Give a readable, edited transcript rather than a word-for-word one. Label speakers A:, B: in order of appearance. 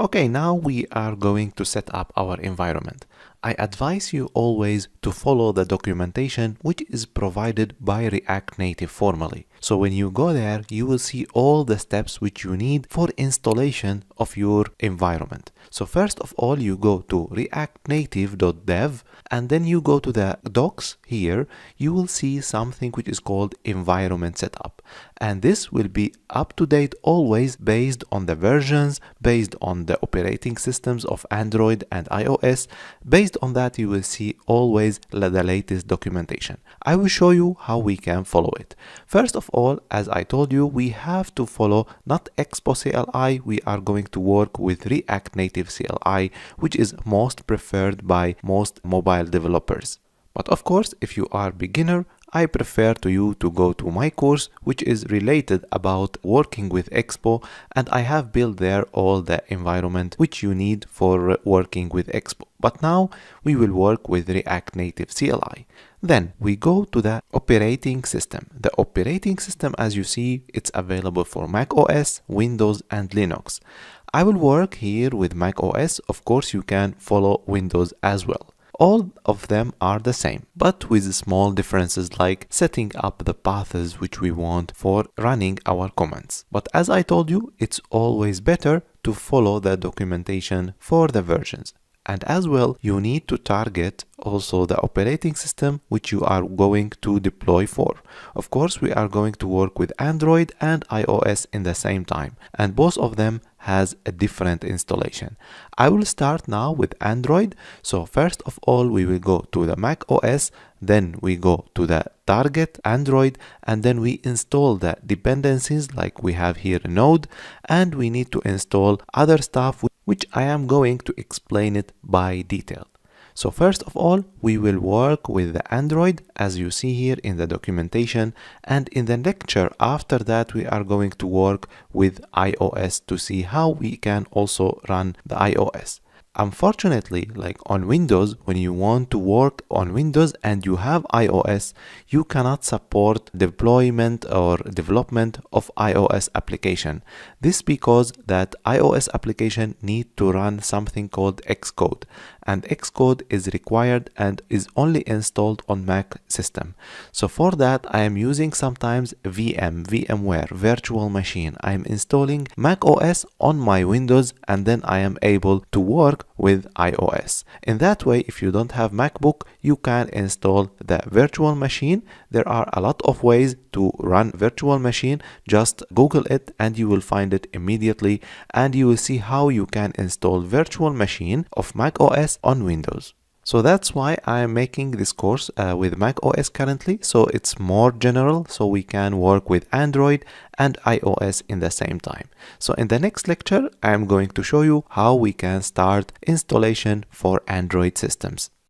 A: Okay, now we are going to set up our environment. I advise you always to follow the documentation which is provided by React Native formally. So when you go there, you will see all the steps which you need for installation of your environment. So first of all, you go to reactnative.dev and then you go to the docs. Here you will see something which is called environment setup, and this will be up to date always based on the versions, based on the operating systems of Android and iOS. Based on that, you will see always the latest documentation. I will show you how we can follow it. First of all, as I told you, we have to follow not Expo CLI. We are going to work with React Native CLI, which is most preferred by most mobile developers. But of course, if you are beginner, I prefer to you to go to my course, which is related about working with Expo, and I have built there all the environment which you need for working with Expo. But now we will work with React Native CLI. Then we go to the operating system. The operating system, as you see, it's available for Mac OS, Windows, and Linux. I will work here with Mac OS. Of course, you can follow Windows as well. All of them are the same, but with small differences like setting up the paths which we want for running our commands. But as I told you, it's always better to follow the documentation for the versions. And as well, you need to target also the operating system which you are going to deploy for. Of course, we are going to work with Android and iOS in the same time, and both of them has a different installation. I will start now with Android. So first of all, we will go to the Mac OS, then we go to the target Android, and then we install the dependencies like we have here a Node, and we need to install other stuff which I am going to explain it by detail. So first of all, we will work with the Android as you see here in the documentation, and in the lecture after that we are going to work with iOS to see how we can also run the iOS. Unfortunately, like on Windows, when you want to work on Windows and you have iOS, you cannot support deployment or development of iOS application. This because that iOS application need to run something called Xcode, and Xcode is required and is only installed on Mac system. So for that, I am using sometimes VMware virtual machine. I am installing Mac OS on my Windows, and then I am able to work with iOS. In that way, if you don't have MacBook, you can install the virtual machine. There are a lot of ways to run virtual machine. Just Google it and you will find it immediately, and you will see how you can install virtual machine of Mac OS on Windows. So that's why I am making this course with Mac OS currently, so it's more general, so we can work with Android and iOS in the same time. So in the next lecture, I am going to show you how we can start installation for Android systems.